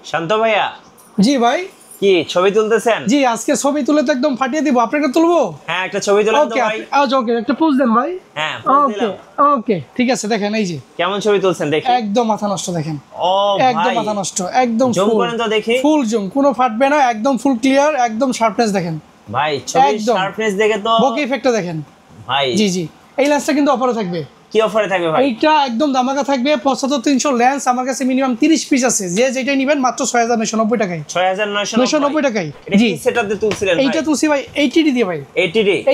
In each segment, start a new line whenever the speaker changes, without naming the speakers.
শান্ত ভাইয়া।
জি ভাই।
কি ছবি তুলতেছেন?
জি আজকে ছবি তুলে তো একদম ফাটিয়ে দিব। আপনাকে তুলবো?
হ্যাঁ একটা ছবি তুলেন তো ভাই।
ওকে একটা পোজ দেন ভাই।
হ্যাঁ পোজ দিলাম।
ওকে ঠিক আছে, দেখেন এই যে
কেমন ছবি তুলছেন দেখি।
একদম মাথা নষ্ট, দেখেন
ও
একদম
ভাই
মাথা নষ্ট, একদম
জুম
ফুল
করেন তো দেখি।
ফুল জুম, কোনো ফাটবে না, একদম ফুল ক্লিয়ার, একদম শার্পনেস দেখেন
ভাই ছবি
একদম।
শার্পনেস দেখে তো
বকে ইফেক্টটা দেখেন
ভাই।
জি জি, এই লেন্সটা কিন্তু অফারে থাকবে।
কি অফারে থাকবে ভাই?
এইটা একদম দামাকা থাকবে 75-300 লেন্স আমার কাছে মিনিমাম 30 পিস আছে, যে যেটা নেবেন মাত্র 6990 টাকায়।
6990
টাকায়
জি। সেটআপ দিয়ে তুলছিলেন ভাই?
এইটা তুলছি ভাই 80D দিয়ে ভাই।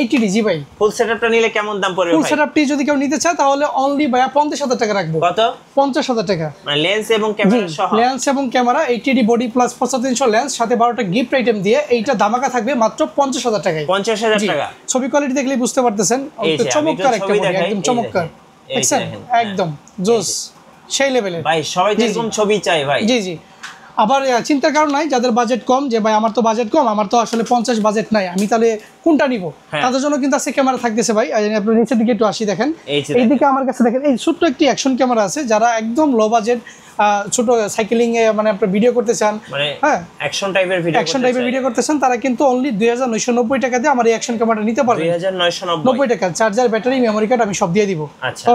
80D জি ভাই।
ফুল সেটআপটা নিলে কেমন দাম পড়বে ভাই?
ফুল সেটআপটি যদি কেউ নিতে চায় তাহলে অনলি ভাই 50000 টাকা রাখবো।
কত?
50000 টাকা,
মানে লেন্স এবং ক্যামেরা সহ।
লেন্স এবং camera 80D body plus 75-300 lens সাথে 12টা গিফট আইটেম দিয়ে এইটা দামাকা থাকবে মাত্র 50000 টাকায়।
50000 টাকা।
ছবি কোয়ালিটি দেখলেই বুঝতে পারতেছেন, চমৎকার একটা বডি, একদম চমৎকার। দেখছেন একদম জোস, সেই লেভেলের
ভাই। সবাই তো এরকম ছবি চাই ভাই।
জি জি। আবার চিন্তার কারণ নাই, যাদের বাজেট কম, যে ভাই আমার তো বাজেট কম, আমার তো আসলে 50 বাজেট নাই, আমি তাহলে কোনটা নিব, তাদের জন্য কিন্তু আছে ক্যামেরা থাকতেছে ভাই। আপনি নিচের দিকে একটু আসি, দেখেন এইদিকে আমার কাছে দেখেন এই ছোট্ট একটি অ্যাকশন ক্যামেরা আছে, যারা একদম লো বাজেট ছোট সাইকেলিং এ মানে আপনি ভিডিও করতে চান, হ্যাঁ অ্যাকশন টাইপের ভিডিও করতে চান, তারা কিন্তু অনলি 2990 টাকা দিয়ে আমার এই অ্যাকশন ক্যামেরাটা নিতে পারবেন।
2990
টাকা, চার্জার, ব্যাটারি, মেমোরি কার্ড আমি সব দিয়ে দিব।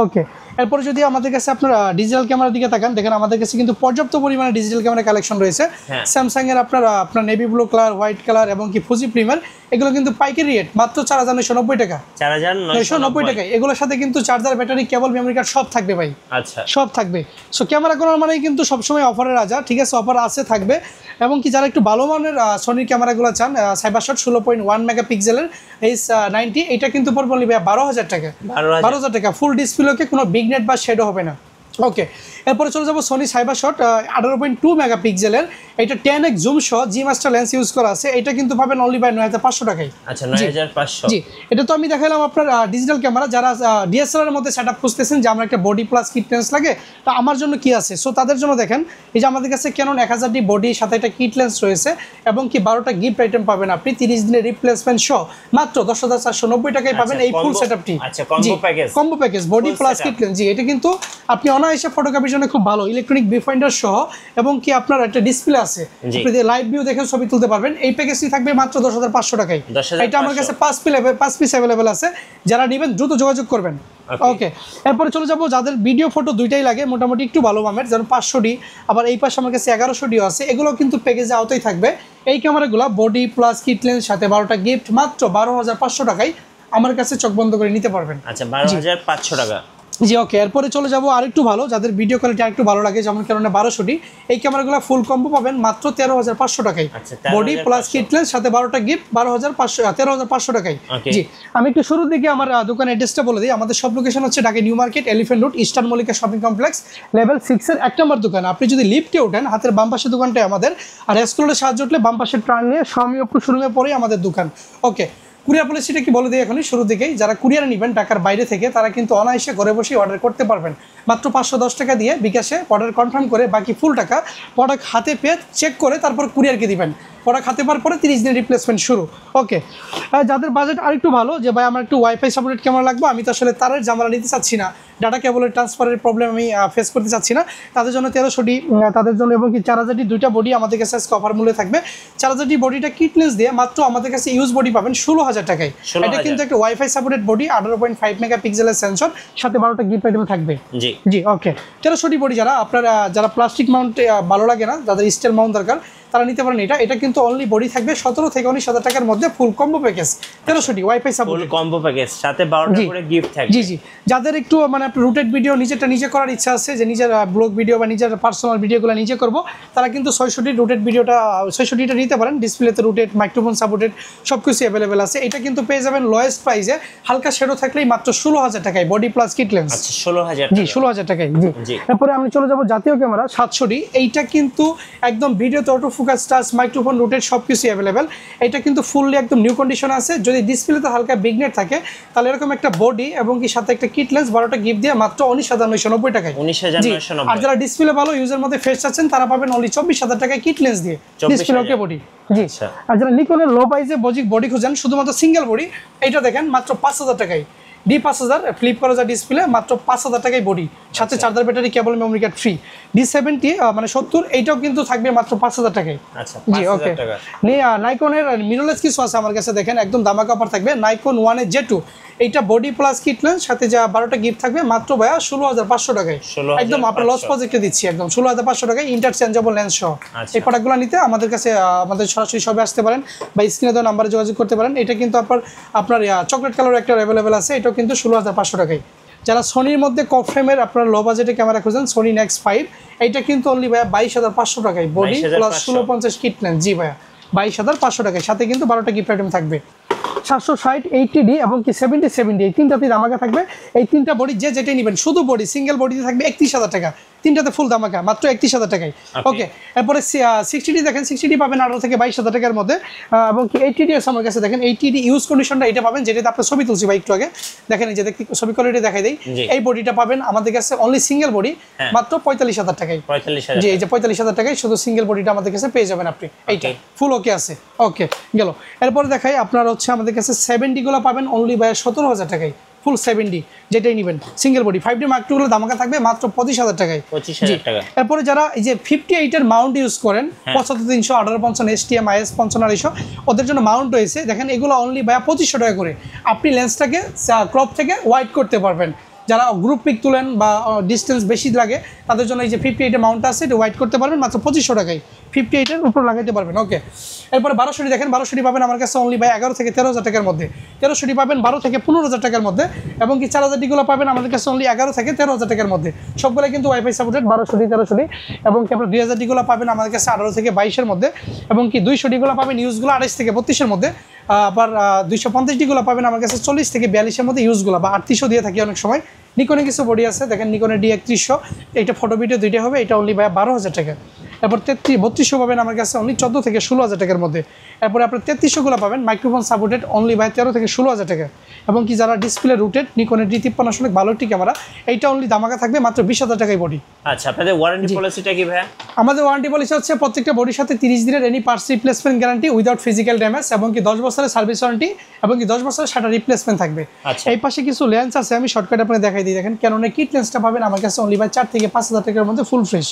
ওকে, এরপরে যদি আমাদের কাছে আপনারা ডিজিটাল ক্যামেরার দিকে তাকান, দেখেন আমাদের কাছে কিন্তু পর্যাপ্ত পরিমাণে ডিজিটাল ক্যামেরা কালেকশন রয়েছে। স্যামসাং এর আপনার navy blue colour, white colour এবং কি ফুজি প্রিমিয়ার, এগুলো কিন্তু পাইকারি রেট মাত্র 4990 টাকা। 4990 টাকায় এগুলোর সাথে কিন্তু চার্জার, ব্যাটারি, কেবল, মেমোরি কার্ড সব থাকবে ভাই। আচ্ছা সব থাকবে। সো ক্যামেরা করার মানে কিন্তু সবসময় অফারের রাজা, ঠিক আছে, অফার আছে থাকবে। এবং কি যারা একটু ভালো মানের সনির ক্যামেরাগুলো চান, সাইবারশট 16.1 মেগাপিক্সেলের H90, এটা কিন্তু পড়বে অনলি 12000 টাকা। 12000 টাকা ফুল ডিসপ্লেকে, কোনো বিগ নেট বা শেডো হবে না। ওকে, এরপরে চলে যাবো সনি সাইবারশট 18.2 মেগাপিক্সেলের, এটা 10x জুম সহ জি মাস্টার লেন্স ইউজ করা আছে, এটা কিন্তু পাবেন অনলি বাই 9500 টাকায়।
আচ্ছা 9500
জি। এটা তো আমি দেখালাম আপনার ডিজিটাল ক্যামেরা, যারা ডিএসএলআর এর মধ্যে সেটআপ খুঁজতেছেন যে আমার একটা বডি প্লাস কিট লেন্স লাগে, তো আমার জন্য কি আছে, সো তাদের জন্য দেখেন এই যে আমাদের কাছে ক্যানন 1000D বডির সাথে একটা কিট লেন্স রয়েছে এবং কি 12টা গিফট আইটেম পাবেন আপনি 30 দিনের রিপ্লেসমেন্ট সহ মাত্র 10490 টাকায় পাবেন এই ফুল সেটআপটি।
আচ্ছা combo package
body plus kit lens. জি, এটা কিন্তু আপনি অনায়াসে ফটোগ্রাফির জন্য খুব ভালো, ইলেকট্রনিক ভিউফাইন্ডার সহ এবং কি আপনার একটা ডিসপ্লে আছে, আপনি লাইভ ভিউ দেখে ছবি তুলতে পারবেন। এই প্যাকেজটি থাকবে মাত্র 10500 টাকায়। এটা আমার কাছে 5 পিস অ্যাভেলেবেল আছে, যারা নেবেন দ্রুত যোগাযোগ করবেন। ওকে, এরপরে চলে যাবো যাদের ভিডিও ফটো দুইটাই লাগে মোটামুটি একটু ভালো মানের, যেমন 500D, আবার এই পাশে আমার কাছে 1100D আছে, এগুলো কিন্তু প্যাকেজে আওতায় থাকবে। এই ক্যামেরাগুলো বডি প্লাস কিট লেন্স সাথে 12টা গিফট মাত্র 12500 টাকায় আমার কাছে চোখ বন্ধ করে নিতে পারবেন।
আচ্ছা 12500 টাকা।
জি ওকে, এরপরে চলে যাবো আরেকটু ভালো, যাদের ভিডিও কোয়ালিটি আরেকটু ভালো লাগে, যেমন কারণে 1200D, এই ক্যামেরাগুলো ফুল কম্বো পাবেন মাত্র 13500 টাকায়। বডি প্লাস কিট লেন্স সাথে 12টা গিফট 13500 টাকায়। জি, আমি একটু শুরুর দিকে আমার দোকানের অ্যাড্রেসটা বলে দিই। আমাদের সব লোকেশন হচ্ছে Dhaka new market, elephant road, eastern Mallika shopping complex, level 6 এর 1 নম্বর দোকান। আপনি যদি লিফটে ওঠেন, হাতের বাম পাশে দোকানটাই আমাদের, আর এসকেলেটরে সাহায্য উঠলে বাম পাশে টার্ন নিয়ে স্বামী অপু শোরুমে পরেই আমাদের দোকান। ওকে, কুরিয়ার পলিসিটা কি বলে দিই এখনই শুরু দিকেই। যারা কুরিয়ারে নেবেন ঢাকার বাইরে থেকে, তারা কিন্তু অনায়াসে ঘরে বসেই অর্ডার করতে পারবেন মাত্র 510 টাকা দিয়ে বিকাশে অর্ডার কনফার্ম করে, বাকি ফুল টাকা প্রোডাক্ট হাতে পেয়ে চেক করে তারপর কুরিয়ারকে দিবেন। প্রোডাক্ট হাতে পাওয়ার পরে 30 দিনের রিপ্লেসমেন্ট শুরু। ওকে, যাদের বাজেট আরেকটু ভালো, যে ভাই আমার একটু ওয়াইফাই সাপোর্টেড ক্যামেরা লাগবে, আমি তো আসলে তারের ঝামেলা নিতে চাচ্ছি না, ডাটা কেবলের ট্রান্সফারের প্রবলেম আমি ফেস করতে চাচ্ছি না, তাদের জন্য 1300D, তাদের জন্য এবং কি 4000D দুইটা বডি আমাদের কাছে অফার মূল্যে থাকবে। 4000D বডিটা কিট লেন্স দিয়ে মাত্র আমাদের কাছে ইউজ বডি পাবেন 16000 টাকায়। এটা কিন্তু একটা ওয়াইফাই সাপোর্টেড বডি, 18.5 মেগাপিক্সেলের সেন্সর সাথে 12টা গিফট আইটেম থাকবে। জি জি ওকে, 1300D বডি যারা প্লাস্টিক মাউন্ট ভালো লাগে না, যাদের স্টিল মাউন্ট দরকার, তারা নিতে পারেন। এটা কিন্তু অনলি বডি থাকবে 17 থেকে 19000 টাকার মধ্যে, ফুল combo package 1300D wifi support, ফুল
কম্বো প্যাকেজ সাথে 12টা করে গিফট থাকবে।
জি জি, যাদের একটু মানে রুটেড ভিডিও নিজে করার ইচ্ছা আছে, যে নিজের ব্লগ ভিডিও বা নিজের পার্সোনাল ভিডিওগুলো নিজে করব, তারা কিন্তু 600D রুটেড ভিডিওটা 600Dটা নিতে পারেন। ডিসপ্লেতে রুটেড, মাইক্রোফোন সাপোর্টেড সবকিছু অ্যাভেলেবেল আছে। এটা কিন্তু পেয়ে যাবেন লোয়েস্ট প্রাইসে, হালকা শেডো থাকলেই মাত্র 16000 টাকায় বডি প্লাস কিট লেন্স।
আচ্ছা 16000,
জি 16000 টাকায়। জি, এরপরে আমি চলে যাব জাতীয় ক্যামেরা 700D। এইটা কিন্তু একদম ভিডিওতে auto focus, touch, microphone, rooted সবকিছু অ্যাভেলেবেল। এটা কিন্তু ফুললি একদম নিউ কন্ডিশন আছে। যদি ডিসপ্লেতে হালকা বিগনেট থাকে, তাহলে এরকম একটা বডি এবং কি সাথে একটা কিট লেন্স 12টা গিফট দিয়ে মাত্র 19990 টাকায়।
19990।
আর যারা ডিসপ্লে ভালো ইউজের মধ্যে ফেস চাচ্ছেন, তারা পাবেন অনলি 24000 টাকায় কিট লেন্স দিয়ে ডিসপ্লে ওকে বডি। জি, আর যারা নিকনের লো প্রাইসে বডি খুঁজেন শুধুমাত্র সিঙ্গেল বডি, এইটা দেখেন মাত্র 5000 টাকায়। D5000 ফ্লিপ করা যায় ডিসপ্লে, মাত্র 5000 টাকায় বডি, সাথে চার্জার, ব্যাটারি, কেবল, মেমোরি কার্ড ফ্রি। D70 মানে 70, এইটাও কিন্তু থাকবে মাত্র 5000 টাকায়।
আচ্ছা,
জি ওকে। নাইকনের মিররলেস কিছু আছে আমার কাছে, দেখেন একদম দামাকা অফার থাকবে। নাইকন 1 J2, এইটা বডি প্লাস কিট লেন্স, সাথে যা 12টা গিফট থাকবে মাত্র ভাইয়া 16500 টাকায়। একদম আপনার লস প্রজেক্টে দিচ্ছি, একদম 16500 টাকায় ইন্টারচেঞ্জেবল লেন্স সহ। এই প্রোডাক্টগুলো নিতে আমাদের কাছে আমাদের সরাসরি শপে আসতে পারেন বা স্ক্রিনে দেওয়া নাম্বারে যোগাযোগ করতে পারেন। এটা কিন্তু আপনার চকলেট কালার একটা অ্যাভেলেবেল আছে, এটাও কিন্তু 16500 টাকায়। যারা সোনির মধ্যে কপ ফ্রেমের আপনার লো বাজেটে ক্যামেরা খুঁজেন, সোনি নেক্সট 5, এইটা কিন্তু অনলি ভাইয়া 22500 টাকায়, বডি প্লাস 1650 কিট লেন্স। জি ভাইয়া 22500 টাকায়, সাথে কিন্তু 12টা গিফট আইটেম থাকবে। 760, 80D এবং কি 70 এই তিনটাতেই দামাকা থাকবে। এই তিনটা বডি যেটাই নেবেন, শুধু বডি সিঙ্গেল বডিতে থাকবে 31000 টাকা, তিনটাতে ফুল দামাকা মাত্র 31000 টাকায়। ওকে, এরপরে 60D দেখেন, 60D পাবেন 18 থেকে 22000 টাকার মধ্যে। এবং কি 80D আছে আমার কাছে, দেখেন 80D ইউজ কন্ডিশনটা এটা পাবেন, যেটাতে আপনার ছবি তুলছি ভাই একটু আগে, দেখেন এই যে ছবি কোয়ালিটি দেখাই দেই। এই বডিটা পাবেন আমাদের কাছে অনলি সিঙ্গেল বডি মাত্র 45000 টাকায়।
45000,
জি এই যে 45000 টাকায় শুধু সিঙ্গেল বডিটা আমাদের কাছে পেয়ে যাবেন আপনি। এইটা ফুল ওকে আছে। ওকে গেল। এরপর দেখাই আপনার হচ্ছে আমাদের কাছে 70 গুলো পাবেন অনলি ভাই 17000 টাকায়, ফুল 70 যেটাই নেবেন single body. 5D Mark II গুলো দামাকা থাকবে মাত্র 25000 টাকায়।
25000 টাকা।
এরপরে যারা এই যে 58 এর মাউন্ট ইউজ করেন, 75300, 1850, STM, IS 55, ওদের জন্য মাউন্ট রয়েছে, দেখেন এগুলো অনলি ভাই 2500 টাকা করে। আপনি লেন্সটাকে ক্রপ থেকে ওয়াইড করতে পারবেন। যারা গ্রুপ পিক তুলেন বা ডিস্টেন্স বেশি লাগে, তাদের জন্য এই যে 58 এর মাউন্ট আছে, এটা ওয়াইড করতে পারবেন মাত্র 2500 টাকায়, 58 এর উপর লাগাইতে পারবেন। ওকে, এরপরে 1200 দেখেন, 1200 পাবেন আমার কাছে অনলি ভাই 11 থেকে 13000 টাকার মধ্যে। 1300 পাবেন 12 থেকে 15000 টাকার মধ্যে। এবং কি 4000 গুলো পাবেন আমাদের কাছে অনলি 11 থেকে 13000 টাকার মধ্যে। সবগুলো কিন্তু ওয়াইফাই সাপোর্টেড, 1200, 1300। এবং কি আপনার 2000 গুলো পাবেন আমাদের কাছে 18 থেকে 22 এর মধ্যে। এবং কি 200 গুলো পাবেন ইউজগুলো 28 থেকে 32 এর মধ্যে। আবার 250 গুলো পাবেন আমার কাছে 40 থেকে 42 এর মধ্যে ইউজগুলো, বা 3800 দিয়ে থাকি অনেক সময়। নিকনে কিছু বডি আছে, দেখেন নিকনের D3100, এটা ফটো ভিডিও দুইটা হবে, এটা অনলি ভাই 12000 টাকা। এরপর 3200 পাবেন আমার কাছে অনলি 14 থেকে 16000 টাকার মধ্যে। এরপরে আপনার 3300 গুলো পাবেন মাইক্রোফোন সাপোর্টেড অনলি ভাই 13 থেকে 16000 টাকা। এবং কি যারা ডিসপ্লে রুটেড, নিকনের D53 আসলে ভালো একটি ক্যামেরা, এইটা অনলি দামাকা থাকবে মাত্র 20000 টাকায় বডি।
আচ্ছা, আপনাদের ওয়ারেন্টি পলিসিটা কি ভাই?
আমাদের ওয়ারেন্টি পলিসি হচ্ছে প্রত্যেকটা বডির সাথে 30 দিনের any parts replacement guarantee without physical damage, এবং কি 10 বছরের সার্ভিস ওয়ারেন্টি, এবং কি 10 বছরের শাটার রিপ্লেসমেন্ট থাকবে। এই পাশে কিছু লেন্স আছে, আমি শর্টকাট আপনাকে দেখাই দিই। দেখেন ক্যাননের কিট লেন্সটা পাবেন আমার কাছে অনলি ভাই 4 থেকে 5000 টাকার মধ্যে ফুল ফ্রেশ।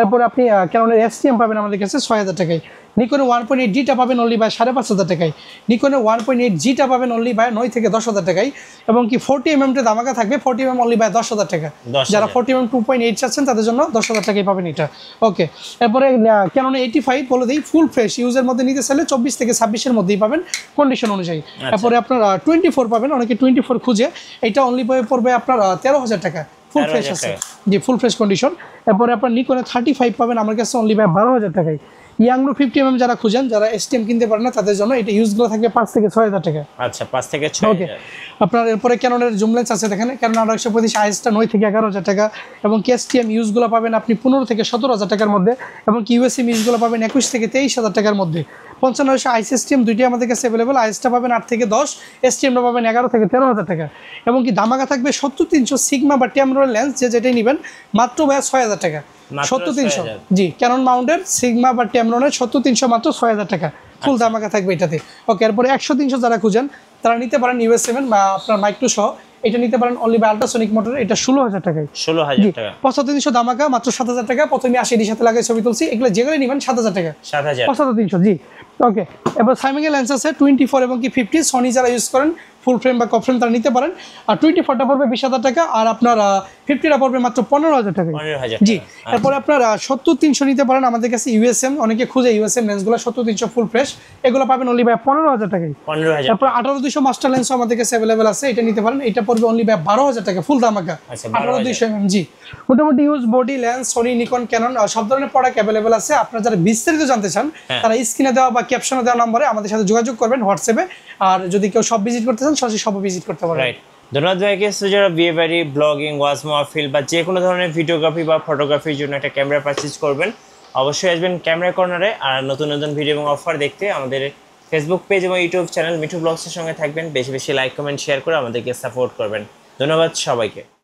এরপরে আপনি ক্যাননের STM পাবেন আমাদের কাছে 6000 টাকায়। নিকনের 1.8Gটা পাবেন অনলি ভাই 5500 টাকায়। নিকনের 1.8Gটা পাবেন অনলি ভাই 9 থেকে 10000 টাকায়। এবং কি 40mm দামাকা থাকবে, 40mm অনলি ভাই 10000 টাকা। যারা 40mm 2.8 চাচ্ছেন তাদের জন্য 10000 টাকায় পাবেন এটা। ওকে, এরপরে ক্যানন 85 বলে দিই, ফুল ফ্রেশ ইউজের মধ্যে নিতে চাইলে 24 থেকে 26 এর মধ্যেই পাবেন কন্ডিশন অনুযায়ী। এরপরে আপনার 24 পাবেন, অনেকে 24 খুঁজে, এটা অনলি পড়বে আপনার 13000 টাকা, ফুল ফ্রেশ আছে। জি ফুল ফ্রেশ কন্ডিশন। এরপরে আপনার নিকনে 35 পাবেন আমার কাছে অনলি ভাই 12000 টাকায়। ইয়াংরো 50mm যারা খুঁজেন, যারা STM কিনতে পারেন না, তাদের জন্য এটা ইউজগুলো থাকবে 5 থেকে 6000 টাকা।
আচ্ছা, 5 থেকে 6000।
ওকে, আপনার এরপরে ক্যাননের জুম লেন্স আছে, দেখেন ক্যানন 1825 আইএসটা 9 থেকে 11000 টাকা। এবং কি STM ইউজগুলো পাবেন আপনি 15 থেকে 17000 টাকার মধ্যে। এবং কি USM ইউজগুলো পাবেন 21 থেকে 23000 টাকার মধ্যে। 5500 আইস STM দুইটাই আমাদের কাছে অ্যাভেলেবল, আইসটা পাবেন 8 থেকে 10, STMটা পাবেন 11 থেকে 13000 টাকা। এবং কি দামাকা থাকবে 70300 সিগমা বা টেমরোল লেন্স, যেটাই নেবেন মাত্র ভাই 6000 টাকা। 70300, জি ক্যানন মাউন্টের সিগমা বা টেমরনের 70300 মাত্র 6000 টাকা, ফুল দামাকা থাকবে এটাতে। ওকে, এরপরে 100-300 যারা খুঁজেন তারা নিতে পারেন USM বা আপনার মাইক্রো সহ, এটা নিতে পারেন অনলি বাই আল্ট্রাসনিক মোটর, এটা 16000 টাকায়।
16000 টাকা।
75300 দামাকা মাত্র 7000 টাকা। প্রথমে 80 সাথে লাগাই ছবি তুলছি, এগুলো যেগুলো নেবেন 7000 টাকা।
7000,
75300, জি ওকে। এবার সাইমিংয়ের লেন্স আছে 24 এবং কি 50, সোনি যারা ইউজ করেন ফুল ফ্রেম বা কপ ফ্রেম তারা নিতে পারেন। আর 24টা পড়বে 20000 টাকা, আর আপনার 50টা পড়বে মাত্র 15000 টাকা। জি, এরপরে আপনার 70300 নিতে পারেন আমাদের কাছে USM, অনেকে খুঁজে USM লেন্সগুলো 70300 ফুল ফ্রেশ, এগুলো পাবেন অনলি ভাই 15000 টাকায়।
15000।
তারপর 18200 মাস্টার লেন্সও আমাদের কাছে অ্যাভেলেবেল আছে, এটা নিতে পারেন, এটা পড়বে অনলি ভাই 12000 টাকা, ফুল দামাকা। 18200 mm, জি মোটামুটি use body lens Sony, Nikon, Canon সব ধরনের প্রোডাক্ট অ্যাভেলেবেল আছে। আপনারা যারা বিস্তারিত জানতে চান তারা স্ক্রিনে দেওয়া বা ক্যাপশনে দেওয়া নম্বরে আমাদের সাথে যোগাযোগ করবেন হোয়াটসঅ্যাপে। আর যদি কেউ সব ভিজিট করতে চান সরাসরি সব ভিজিট করতে পারবেন।
রাইট, ধন্যবাদ ভাইকে। যারা বিয়ে বাড়ি, ব্লগিং, ওয়াজ মাহফিল বা যে কোনো ধরনের ভিডিওগ্রাফি বা ফটোগ্রাফির জন্য একটা ক্যামেরা পারচেজ করবেন, অবশ্যই আসবেন ক্যামেরা কর্নারে। আর নতুন নতুন ভিডিও এবং অফার দেখতে আমাদের ফেসবুক পেজ এবং ইউটিউব চ্যানেল মিঠু ব্লগসের সঙ্গে থাকবেন। বেশি বেশি লাইক, কমেন্ট, শেয়ার করে আমাদেরকে সাপোর্ট করবেন। ধন্যবাদ সবাইকে।